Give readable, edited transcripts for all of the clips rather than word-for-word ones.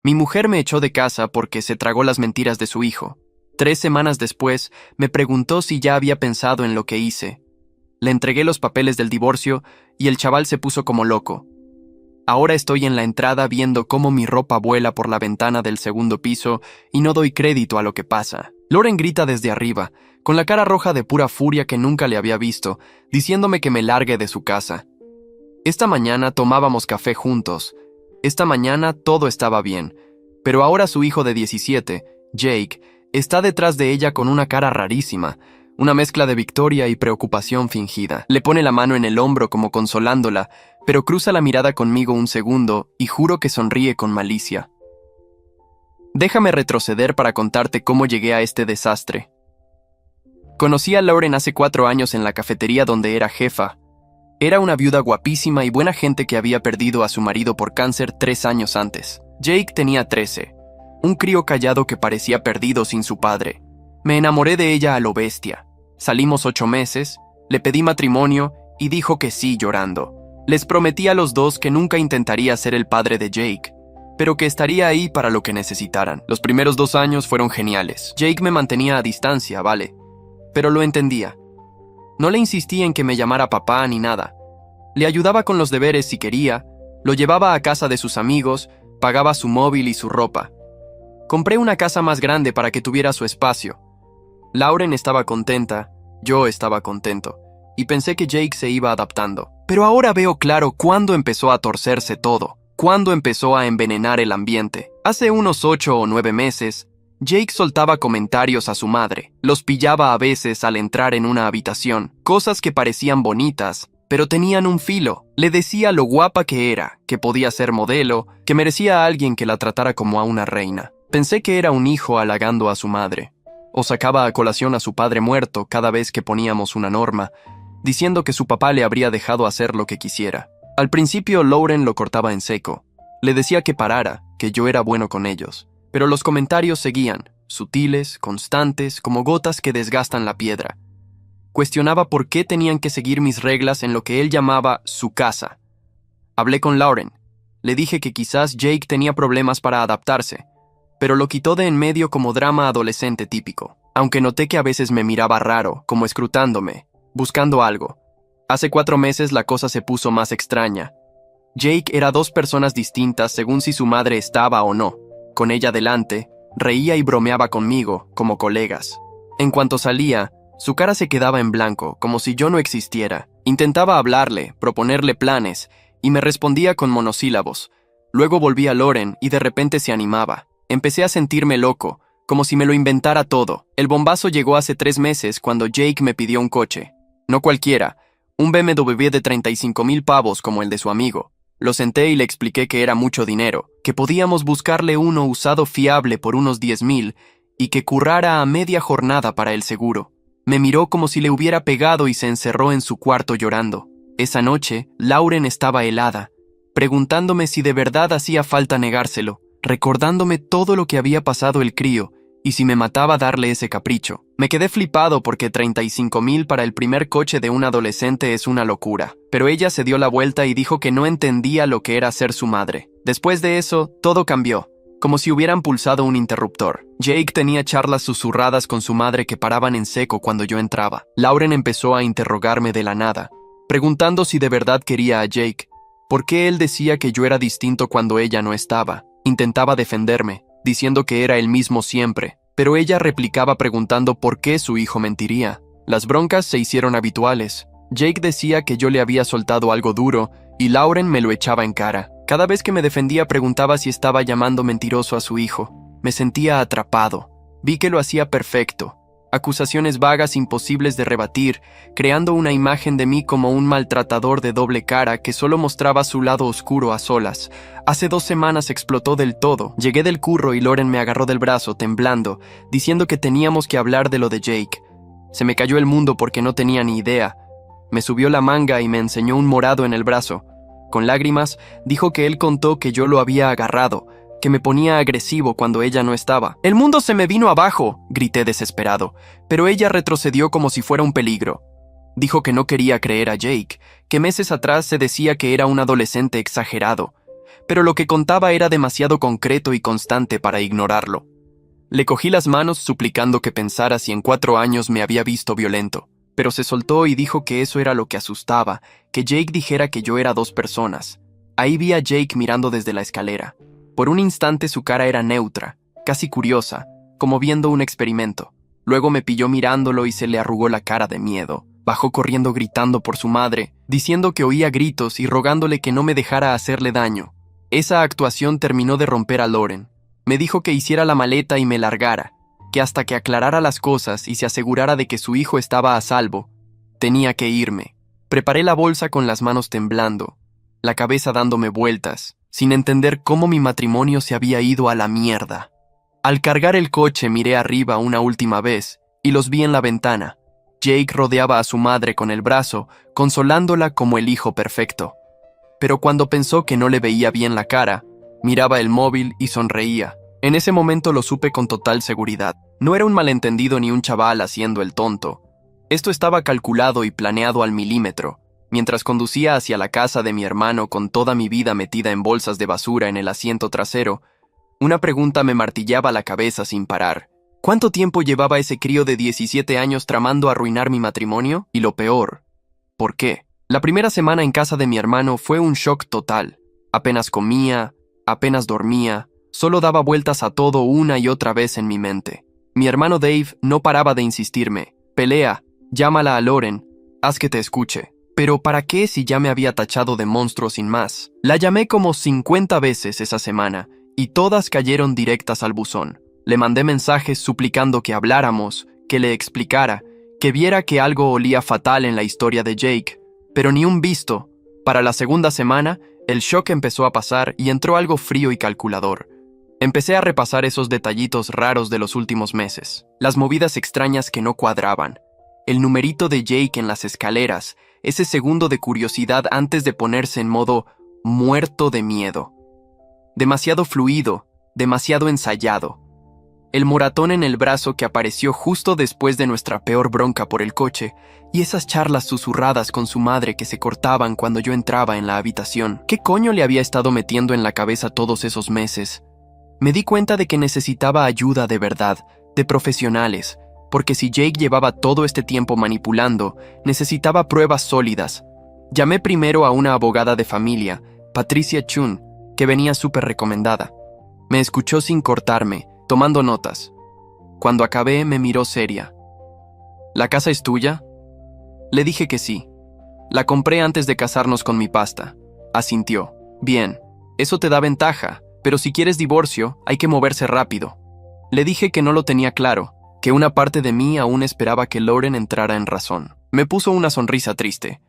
Mi mujer me echó de casa porque se tragó las mentiras de su hijo. 3 semanas después, me preguntó si ya había pensado en lo que hice. Le entregué los papeles del divorcio y el chaval se puso como loco. Ahora estoy en la entrada viendo cómo mi ropa vuela por la ventana del segundo piso y no doy crédito a lo que pasa. Lauren grita desde arriba, con la cara roja de pura furia que nunca le había visto, diciéndome que me largue de su casa. Esta mañana tomábamos café juntos. Esta mañana todo estaba bien, pero ahora su hijo de 17, Jake, está detrás de ella con una cara rarísima, una mezcla de victoria y preocupación fingida. Le pone la mano en el hombro como consolándola, pero cruza la mirada conmigo un segundo y juro que sonríe con malicia. Déjame retroceder para contarte cómo llegué a este desastre. Conocí a Lauren hace 4 años en la cafetería donde era jefa. Era una viuda guapísima y buena gente que había perdido a su marido por cáncer 3 años antes. Jake tenía 13, un crío callado que parecía perdido sin su padre. Me enamoré de ella a lo bestia. Salimos 8 meses, le pedí matrimonio y dijo que sí llorando. Les prometí a los dos que nunca intentaría ser el padre de Jake, pero que estaría ahí para lo que necesitaran. Los primeros 2 años fueron geniales. Jake me mantenía a distancia, vale, pero lo entendía. No le insistí en que me llamara papá ni nada. Le ayudaba con los deberes si quería, lo llevaba a casa de sus amigos, pagaba su móvil y su ropa. Compré una casa más grande para que tuviera su espacio. Lauren estaba contenta, yo estaba contento, y pensé que Jake se iba adaptando. Pero ahora veo claro cuándo empezó a torcerse todo, cuándo empezó a envenenar el ambiente. Hace unos 8 o 9 meses, Jake soltaba comentarios a su madre. Los pillaba a veces al entrar en una habitación, cosas que parecían bonitas, pero tenían un filo. Le decía lo guapa que era, que podía ser modelo, que merecía a alguien que la tratara como a una reina. Pensé que era un hijo halagando a su madre. O sacaba a colación a su padre muerto cada vez que poníamos una norma, diciendo que su papá le habría dejado hacer lo que quisiera. Al principio Lauren lo cortaba en seco. Le decía que parara, que yo era bueno con ellos. Pero los comentarios seguían, sutiles, constantes, como gotas que desgastan la piedra. Cuestionaba por qué tenían que seguir mis reglas en lo que él llamaba su casa. Hablé con Lauren. Le dije que quizás Jake tenía problemas para adaptarse, pero lo quitó de en medio como drama adolescente típico, aunque noté que a veces me miraba raro, como escrutándome, buscando algo. Hace 4 meses la cosa se puso más extraña. Jake era 2 personas distintas según si su madre estaba o no. Con ella delante, reía y bromeaba conmigo, como colegas. En cuanto salía, su cara se quedaba en blanco, como si yo no existiera. Intentaba hablarle, proponerle planes, y me respondía con monosílabos. Luego volví a Lauren y de repente se animaba. Empecé a sentirme loco, como si me lo inventara todo. El bombazo llegó hace 3 meses cuando Jake me pidió un coche. No cualquiera, un BMW de 35,000 pavos como el de su amigo. Lo senté y le expliqué que era mucho dinero, que podíamos buscarle uno usado fiable por unos 10,000 y que currara a media jornada para el seguro. Me miró como si le hubiera pegado y se encerró en su cuarto llorando. Esa noche, Lauren estaba helada, preguntándome si de verdad hacía falta negárselo, recordándome todo lo que había pasado el crío y si me mataba darle ese capricho. Me quedé flipado porque 35,000 para el primer coche de un adolescente es una locura, pero ella se dio la vuelta y dijo que no entendía lo que era ser su madre. Después de eso, todo cambió, como si hubieran pulsado un interruptor. Jake tenía charlas susurradas con su madre que paraban en seco cuando yo entraba. Lauren empezó a interrogarme de la nada, preguntando si de verdad quería a Jake, por qué él decía que yo era distinto cuando ella no estaba. Intentaba defenderme, diciendo que era el mismo siempre, pero ella replicaba preguntando por qué su hijo mentiría. Las broncas se hicieron habituales. Jake decía que yo le había soltado algo duro y Lauren me lo echaba en cara. Cada vez que me defendía preguntaba si estaba llamando mentiroso a su hijo. Me sentía atrapado. Vi que lo hacía perfecto. Acusaciones vagas imposibles de rebatir, creando una imagen de mí como un maltratador de doble cara que solo mostraba su lado oscuro a solas. Hace 2 semanas explotó del todo. Llegué del curro y Lauren me agarró del brazo, temblando, diciendo que teníamos que hablar de lo de Jake. Se me cayó el mundo porque no tenía ni idea. Me subió la manga y me enseñó un morado en el brazo. Con lágrimas, dijo que él contó que yo lo había agarrado, que me ponía agresivo cuando ella no estaba. «¡El mundo se me vino abajo!», grité desesperado, pero ella retrocedió como si fuera un peligro. Dijo que no quería creer a Jake, que meses atrás se decía que era un adolescente exagerado, pero lo que contaba era demasiado concreto y constante para ignorarlo. Le cogí las manos suplicando que pensara si en 4 años me había visto violento, pero se soltó y dijo que eso era lo que asustaba, que Jake dijera que yo era 2 personas. Ahí vi a Jake mirando desde la escalera. Por un instante su cara era neutra, casi curiosa, como viendo un experimento. Luego me pilló mirándolo y se le arrugó la cara de miedo. Bajó corriendo gritando por su madre, diciendo que oía gritos y rogándole que no me dejara hacerle daño. Esa actuación terminó de romper a Lauren. Me dijo que hiciera la maleta y me largara, que hasta que aclarara las cosas y se asegurara de que su hijo estaba a salvo, tenía que irme. Preparé la bolsa con las manos temblando, la cabeza dándome vueltas, sin entender cómo mi matrimonio se había ido a la mierda. Al cargar el coche miré arriba una última vez y los vi en la ventana. Jake rodeaba a su madre con el brazo, consolándola como el hijo perfecto. Pero cuando pensó que no le veía bien la cara, miraba el móvil y sonreía. En ese momento lo supe con total seguridad. No era un malentendido ni un chaval haciendo el tonto. Esto estaba calculado y planeado al milímetro. Mientras conducía hacia la casa de mi hermano con toda mi vida metida en bolsas de basura en el asiento trasero, una pregunta me martillaba la cabeza sin parar. ¿Cuánto tiempo llevaba ese crío de 17 años tramando arruinar mi matrimonio? Y lo peor, ¿por qué? La primera semana en casa de mi hermano fue un shock total. Apenas comía, apenas dormía, solo daba vueltas a todo una y otra vez en mi mente. Mi hermano Dave no paraba de insistirme. Pelea, llámala a Lauren, haz que te escuche. Pero ¿para qué si ya me había tachado de monstruo sin más? La llamé como 50 veces esa semana y todas cayeron directas al buzón. Le mandé mensajes suplicando que habláramos, que le explicara, que viera que algo olía fatal en la historia de Jake, pero ni un visto. Para la segunda semana, el shock empezó a pasar y entró algo frío y calculador. Empecé a repasar esos detallitos raros de los últimos meses, las movidas extrañas que no cuadraban, el numerito de Jake en las escaleras, ese segundo de curiosidad antes de ponerse en modo muerto de miedo. Demasiado fluido, demasiado ensayado. El moratón en el brazo que apareció justo después de nuestra peor bronca por el coche, y esas charlas susurradas con su madre que se cortaban cuando yo entraba en la habitación. ¿Qué coño le había estado metiendo en la cabeza todos esos meses? Me di cuenta de que necesitaba ayuda de verdad, de profesionales, porque si Jake llevaba todo este tiempo manipulando, necesitaba pruebas sólidas. Llamé primero a una abogada de familia, Patricia Chun, que venía súper recomendada. Me escuchó sin cortarme, tomando notas. Cuando acabé, me miró seria. ¿La casa es tuya? Le dije que sí. La compré antes de casarnos con mi pasta. Asintió. Bien, eso te da ventaja, pero si quieres divorcio, hay que moverse rápido. Le dije que no lo tenía claro, que una parte de mí aún esperaba que Lauren entrara en razón. Me puso una sonrisa triste.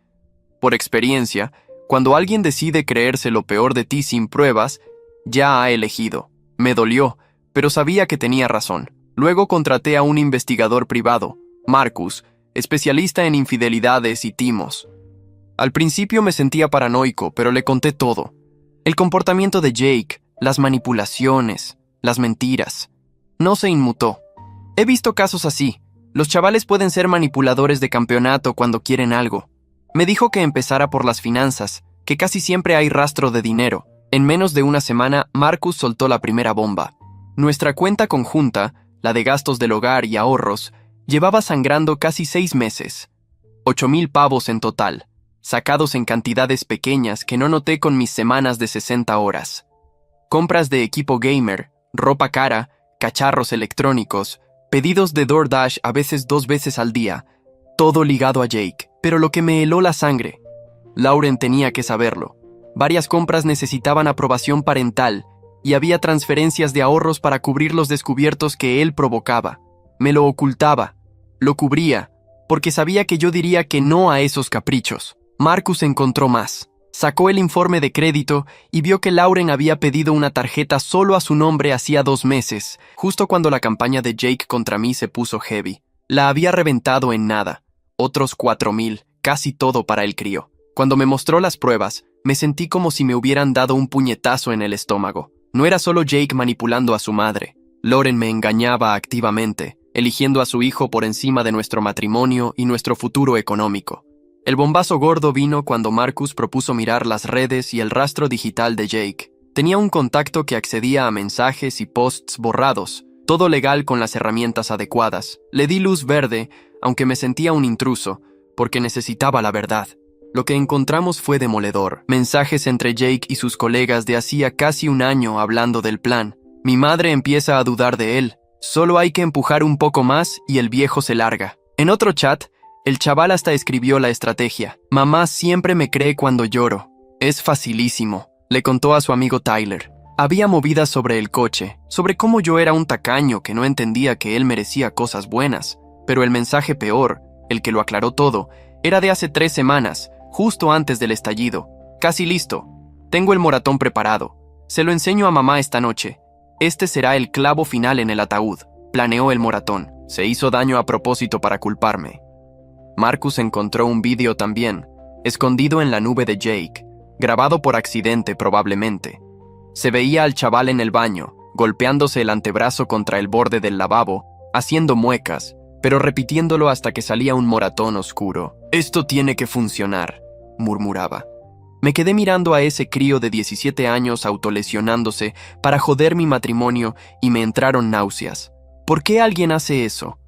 Por experiencia, cuando alguien decide creerse lo peor de ti sin pruebas, ya ha elegido. Me dolió, pero sabía que tenía razón. Luego contraté a un investigador privado, Marcus, especialista en infidelidades y timos. Al principio me sentía paranoico, pero le conté todo. El comportamiento de Jake, las manipulaciones, las mentiras. No se inmutó. He visto casos así. Los chavales pueden ser manipuladores de campeonato cuando quieren algo. Me dijo que empezara por las finanzas, que casi siempre hay rastro de dinero. En menos de una semana, Marcus soltó la primera bomba. Nuestra cuenta conjunta, la de gastos del hogar y ahorros, llevaba sangrando casi 6 meses. 8,000 pavos en total, sacados en cantidades pequeñas que no noté con mis semanas de 60 horas. Compras de equipo gamer, ropa cara, cacharros electrónicos, pedidos de DoorDash a veces 2 veces al día, todo ligado a Jake. Pero lo que me heló la sangre, Lauren tenía que saberlo. Varias compras necesitaban aprobación parental y había transferencias de ahorros para cubrir los descubiertos que él provocaba. Me lo ocultaba, lo cubría, porque sabía que yo diría que no a esos caprichos. Marcus encontró más. Sacó el informe de crédito y vio que Lauren había pedido una tarjeta solo a su nombre hacía 2 meses, justo cuando la campaña de Jake contra mí se puso heavy. La había reventado en nada. Otros 4,000, casi todo para el crío. Cuando me mostró las pruebas, me sentí como si me hubieran dado un puñetazo en el estómago. No era solo Jake manipulando a su madre. Lauren me engañaba activamente, eligiendo a su hijo por encima de nuestro matrimonio y nuestro futuro económico. El bombazo gordo vino cuando Marcus propuso mirar las redes y el rastro digital de Jake. Tenía un contacto que accedía a mensajes y posts borrados, todo legal con las herramientas adecuadas. Le di luz verde, aunque me sentía un intruso, porque necesitaba la verdad. Lo que encontramos fue demoledor. Mensajes entre Jake y sus colegas de hacía casi un año hablando del plan. Mi madre empieza a dudar de él. Solo hay que empujar un poco más y el viejo se larga. En otro chat, el chaval hasta escribió la estrategia. Mamá siempre me cree cuando lloro. Es facilísimo, le contó a su amigo Tyler. Había movidas sobre el coche, sobre cómo yo era un tacaño que no entendía que él merecía cosas buenas. Pero el mensaje peor, el que lo aclaró todo, era de hace 3 semanas, justo antes del estallido. Casi listo. Tengo el moratón preparado. Se lo enseño a mamá esta noche. Este será el clavo final en el ataúd. Planeó el moratón. Se hizo daño a propósito para culparme. Marcus encontró un vídeo también, escondido en la nube de Jake, grabado por accidente probablemente. Se veía al chaval en el baño, golpeándose el antebrazo contra el borde del lavabo, haciendo muecas, pero repitiéndolo hasta que salía un moratón oscuro. «Esto tiene que funcionar», murmuraba. Me quedé mirando a ese crío de 17 años autolesionándose para joder mi matrimonio y me entraron náuseas. ¿Por qué alguien hace eso?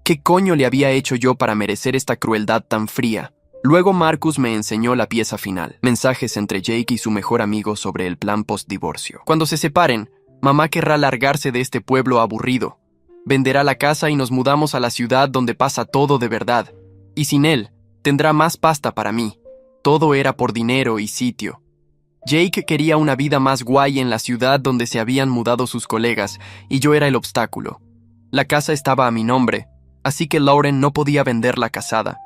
¿Qué coño le había hecho yo para merecer esta crueldad tan fría? Luego Marcus me enseñó la pieza final. Mensajes entre Jake y su mejor amigo sobre el plan post-divorcio. Cuando se separen, mamá querrá largarse de este pueblo aburrido. Venderá la casa y nos mudamos a la ciudad donde pasa todo de verdad. Y sin él, tendrá más pasta para mí. Todo era por dinero y sitio. Jake quería una vida más guay en la ciudad donde se habían mudado sus colegas, y yo era el obstáculo. La casa estaba a mi nombre, así que Lauren no podía venderla casada.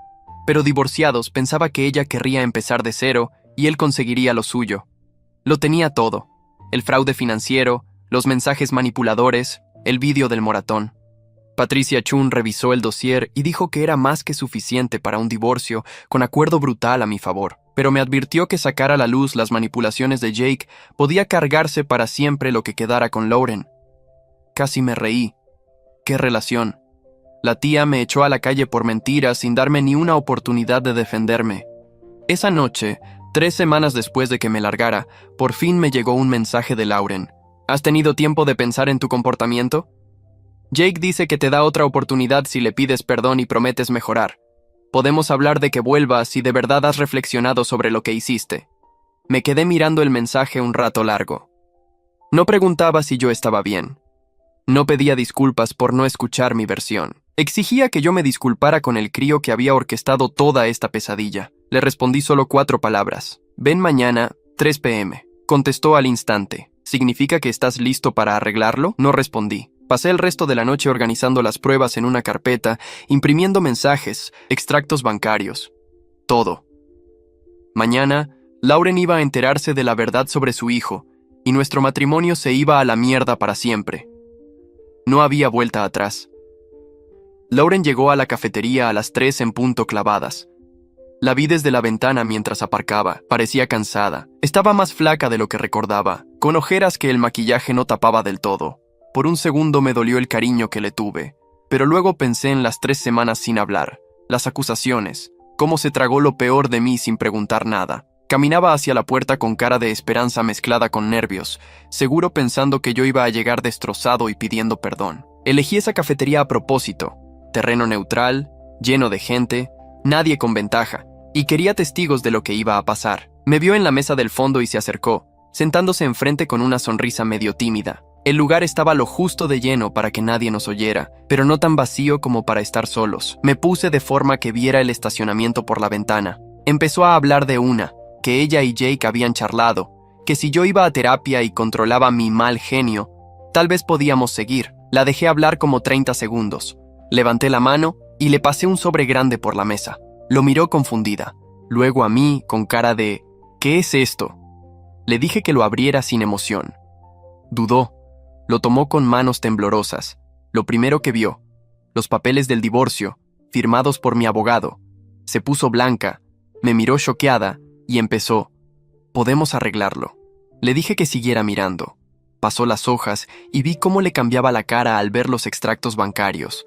Pero divorciados, pensaba que ella querría empezar de cero y él conseguiría lo suyo. Lo tenía todo: el fraude financiero, los mensajes manipuladores, el vídeo del moratón. Patricia Chun revisó el dossier y dijo que era más que suficiente para un divorcio con acuerdo brutal a mi favor, pero me advirtió que sacar a la luz las manipulaciones de Jake podía cargarse para siempre lo que quedara con Lauren. Casi me reí. ¿Qué relación? La tía me echó a la calle por mentiras sin darme ni una oportunidad de defenderme. Esa noche, 3 semanas después de que me largara, por fin me llegó un mensaje de Lauren. ¿Has tenido tiempo de pensar en tu comportamiento? Jake dice que te da otra oportunidad si le pides perdón y prometes mejorar. Podemos hablar de que vuelvas si de verdad has reflexionado sobre lo que hiciste. Me quedé mirando el mensaje un rato largo. No preguntaba si yo estaba bien. No pedía disculpas por no escuchar mi versión. Exigía que yo me disculpara con el crío que había orquestado toda esta pesadilla. Le respondí solo 4 palabras. Ven mañana, 3 p.m. Contestó al instante. ¿Significa que estás listo para arreglarlo? No respondí. Pasé el resto de la noche organizando las pruebas en una carpeta, imprimiendo mensajes, extractos bancarios. Todo. Mañana, Lauren iba a enterarse de la verdad sobre su hijo, y nuestro matrimonio se iba a la mierda para siempre. No había vuelta atrás. Lauren llegó a la cafetería a las 3 en punto clavadas. La vi desde la ventana mientras aparcaba. Parecía cansada. Estaba más flaca de lo que recordaba, con ojeras que el maquillaje no tapaba del todo. Por un segundo me dolió el cariño que le tuve, pero luego pensé en las 3 semanas sin hablar, las acusaciones, cómo se tragó lo peor de mí sin preguntar nada. Caminaba hacia la puerta con cara de esperanza mezclada con nervios, seguro pensando que yo iba a llegar destrozado y pidiendo perdón. Elegí esa cafetería a propósito: terreno neutral, lleno de gente, nadie con ventaja, y quería testigos de lo que iba a pasar. Me vio en la mesa del fondo y se acercó, sentándose enfrente con una sonrisa medio tímida. El lugar estaba lo justo de lleno para que nadie nos oyera, pero no tan vacío como para estar solos. Me puse de forma que viera el estacionamiento por la ventana. Empezó a hablar de que ella y Jake habían charlado, que si yo iba a terapia y controlaba mi mal genio, tal vez podíamos seguir. La dejé hablar como 30 segundos. Levanté la mano y le pasé un sobre grande por la mesa. Lo miró confundida, luego a mí con cara de ¿qué es esto? Le dije que lo abriera sin emoción. Dudó. Lo tomó con manos temblorosas. Lo primero que vio: los papeles del divorcio, firmados por mi abogado. Se puso blanca, me miró choqueada y empezó: «Podemos arreglarlo». Le dije que siguiera mirando. Pasó las hojas y vi cómo le cambiaba la cara al ver los extractos bancarios.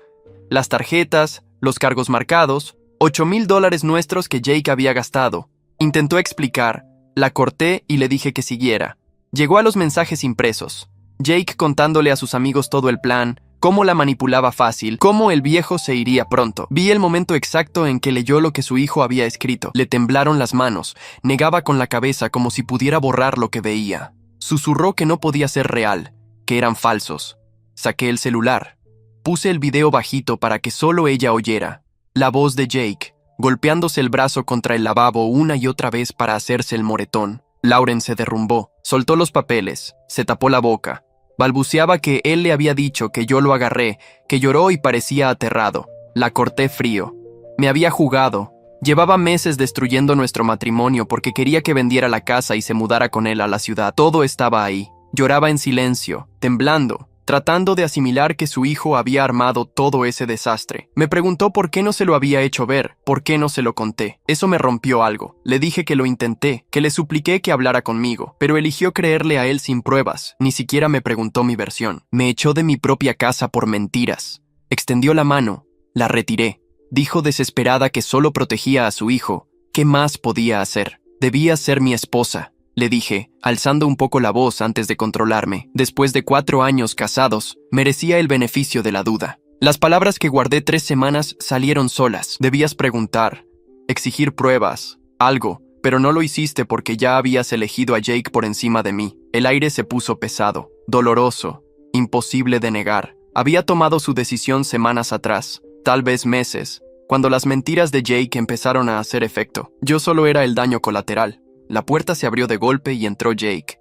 Las tarjetas, los cargos marcados, $8,000 nuestros que Jake había gastado. Intentó explicar, la corté y le dije que siguiera. Llegó a los mensajes impresos. Jake contándole a sus amigos todo el plan, cómo la manipulaba fácil, cómo el viejo se iría pronto. Vi el momento exacto en que leyó lo que su hijo había escrito. Le temblaron las manos, negaba con la cabeza como si pudiera borrar lo que veía. Susurró que no podía ser real, que eran falsos. Saqué el celular. Puse el video bajito para que solo ella oyera. La voz de Jake, golpeándose el brazo contra el lavabo una y otra vez para hacerse el moretón. Lauren se derrumbó, soltó los papeles, se tapó la boca. Balbuceaba que él le había dicho, que yo lo agarré, que lloró y parecía aterrado. La corté frío. Me había jugado. Llevaba meses destruyendo nuestro matrimonio porque quería que vendiera la casa y se mudara con él a la ciudad. Todo estaba ahí. Lloraba en silencio, temblando, tratando de asimilar que su hijo había armado todo ese desastre. Me preguntó por qué no se lo había hecho ver, por qué no se lo conté. Eso me rompió algo. Le dije que lo intenté, que le supliqué que hablara conmigo, pero eligió creerle a él sin pruebas. Ni siquiera me preguntó mi versión. Me echó de mi propia casa por mentiras. Extendió la mano. La retiré. Dijo desesperada que solo protegía a su hijo. ¿Qué más podía hacer? Debía ser mi esposa. Le dije, alzando un poco la voz antes de controlarme. Después de 4 años casados, merecía el beneficio de la duda. Las palabras que guardé 3 semanas salieron solas. Debías preguntar, exigir pruebas, algo, pero no lo hiciste porque ya habías elegido a Jake por encima de mí. El aire se puso pesado, doloroso, imposible de negar. Había tomado su decisión semanas atrás, tal vez meses, cuando las mentiras de Jake empezaron a hacer efecto. Yo solo era el daño colateral. La puerta se abrió de golpe y entró Jake.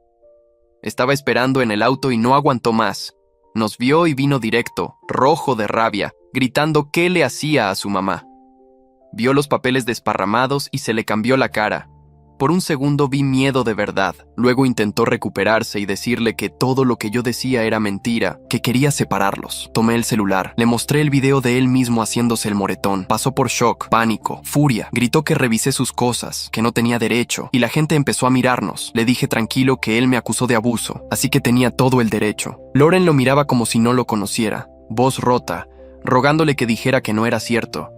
Estaba esperando en el auto y no aguantó más. Nos vio y vino directo, rojo de rabia, gritando qué le hacía a su mamá. Vio los papeles desparramados y se le cambió la cara. Por un segundo vi miedo de verdad. Luego intentó recuperarse y decirle que todo lo que yo decía era mentira, que quería separarlos. Tomé el celular, le mostré el video de él mismo haciéndose el moretón. Pasó por shock, pánico, furia. Gritó que revisé sus cosas, que no tenía derecho, y la gente empezó a mirarnos. Le dije tranquilo que él me acusó de abuso, así que tenía todo el derecho. Lauren lo miraba como si no lo conociera, voz rota, rogándole que dijera que no era cierto.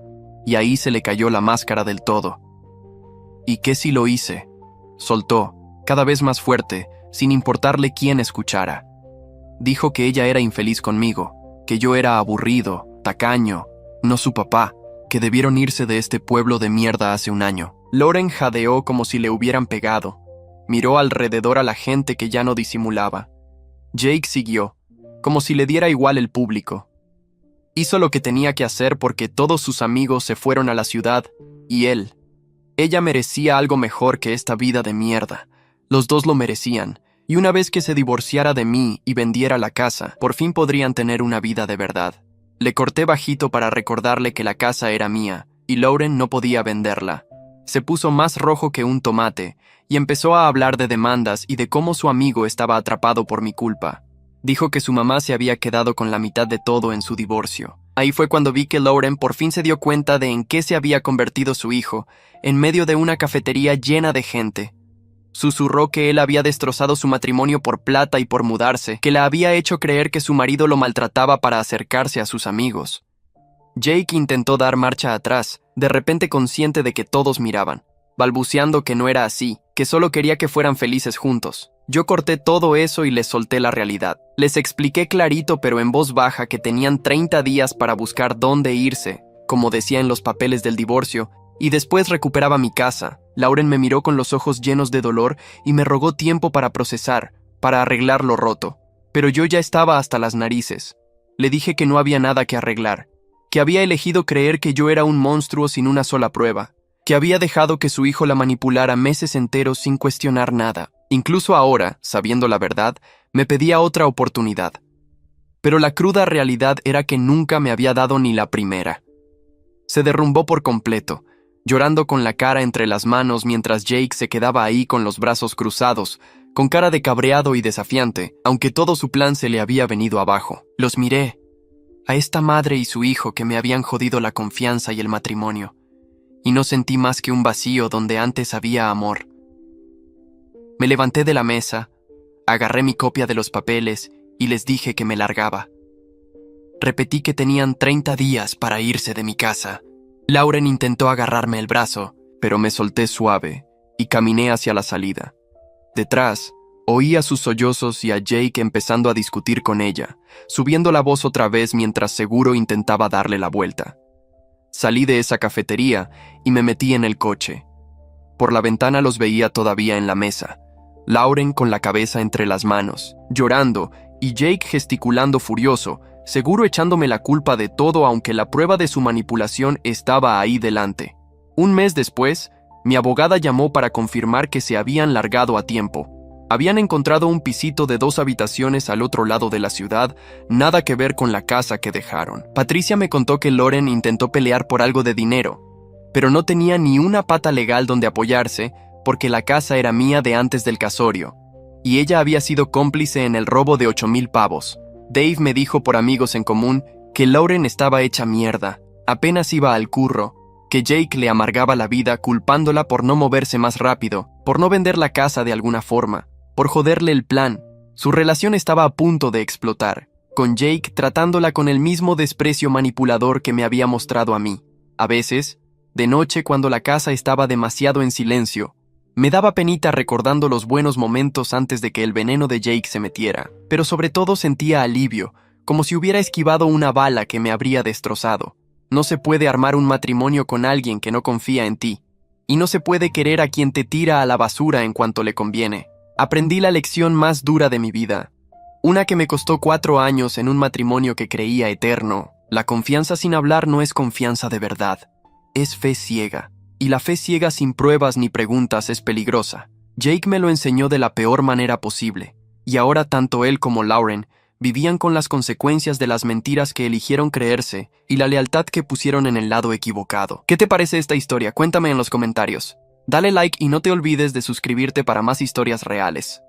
Y ahí se le cayó la máscara del todo. ¿Y qué si lo hice? Soltó, cada vez más fuerte, sin importarle quién escuchara. Dijo que ella era infeliz conmigo, que yo era aburrido, tacaño, no su papá, que debieron irse de este pueblo de mierda hace un año. Lauren jadeó como si le hubieran pegado. Miró alrededor a la gente que ya no disimulaba. Jake siguió, como si le diera igual el público. Hizo lo que tenía que hacer porque todos sus amigos se fueron a la ciudad, y él. Ella merecía algo mejor que esta vida de mierda. Los dos lo merecían, y una vez que se divorciara de mí y vendiera la casa, por fin podrían tener una vida de verdad. Le corté bajito para recordarle que la casa era mía, y Lauren no podía venderla. Se puso más rojo que un tomate, y empezó a hablar de demandas y de cómo su amigo estaba atrapado por mi culpa. Dijo que su mamá se había quedado con la mitad de todo en su divorcio. Ahí fue cuando vi que Lauren por fin se dio cuenta de en qué se había convertido su hijo, en medio de una cafetería llena de gente. Susurró que él había destrozado su matrimonio por plata y por mudarse, que la había hecho creer que su marido lo maltrataba para acercarse a sus amigos. Jake intentó dar marcha atrás, de repente consciente de que todos miraban, balbuceando que no era así, que solo quería que fueran felices juntos. Yo corté todo eso y les solté la realidad. Les expliqué clarito pero en voz baja que tenían 30 días para buscar dónde irse, como decía en los papeles del divorcio, y después recuperaba mi casa. Lauren me miró con los ojos llenos de dolor y me rogó tiempo para procesar, para arreglar lo roto. Pero yo ya estaba hasta las narices. Le dije que no había nada que arreglar, que había elegido creer que yo era un monstruo sin una sola prueba, que había dejado que su hijo la manipulara meses enteros sin cuestionar nada. Incluso ahora, sabiendo la verdad, me pedía otra oportunidad. Pero la cruda realidad era que nunca me había dado ni la primera. Se derrumbó por completo, llorando con la cara entre las manos mientras Jake se quedaba ahí con los brazos cruzados, con cara de cabreado y desafiante, aunque todo su plan se le había venido abajo. Los miré, a esta madre y su hijo que me habían jodido la confianza y el matrimonio, y no sentí más que un vacío donde antes había amor. Me levanté de la mesa, agarré mi copia de los papeles y les dije que me largaba. Repetí que tenían 30 días para irse de mi casa. Lauren intentó agarrarme el brazo, pero me solté suave y caminé hacia la salida. Detrás, Oía sus sollozos y a Jake empezando a discutir con ella, subiendo la voz otra vez mientras seguro intentaba darle la vuelta. Salí de esa cafetería y me metí en el coche. Por la ventana los veía todavía en la mesa, Lauren con la cabeza entre las manos, llorando, y Jake gesticulando furioso, seguro echándome la culpa de todo aunque la prueba de su manipulación estaba ahí delante. Un mes después, mi abogada llamó para confirmar que se habían largado a tiempo. Habían encontrado un pisito de 2 habitaciones al otro lado de la ciudad, nada que ver con la casa que dejaron. Patricia me contó que Lauren intentó pelear por algo de dinero, pero no tenía ni una pata legal donde apoyarse porque la casa era mía de antes del casorio, y ella había sido cómplice en el robo de 8,000 pavos. Dave me dijo por amigos en común que Lauren estaba hecha mierda, apenas iba al curro, que Jake le amargaba la vida culpándola por no moverse más rápido, por no vender la casa de alguna forma, por joderle el plan. Su relación estaba a punto de explotar, con Jake tratándola con el mismo desprecio manipulador que me había mostrado a mí. A veces, de noche cuando la casa estaba demasiado en silencio, me daba penita recordando los buenos momentos antes de que el veneno de Jake se metiera, pero sobre todo sentía alivio, como si hubiera esquivado una bala que me habría destrozado. No se puede armar un matrimonio con alguien que no confía en ti, y no se puede querer a quien te tira a la basura en cuanto le conviene. Aprendí la lección más dura de mi vida, una que me costó 4 años en un matrimonio que creía eterno. La confianza sin hablar no es confianza de verdad, es fe ciega, y la fe ciega sin pruebas ni preguntas es peligrosa. Jake me lo enseñó de la peor manera posible, y ahora tanto él como Lauren vivían con las consecuencias de las mentiras que eligieron creerse y la lealtad que pusieron en el lado equivocado. ¿Qué te parece esta historia? Cuéntame en los comentarios. Dale like y no te olvides de suscribirte para más historias reales.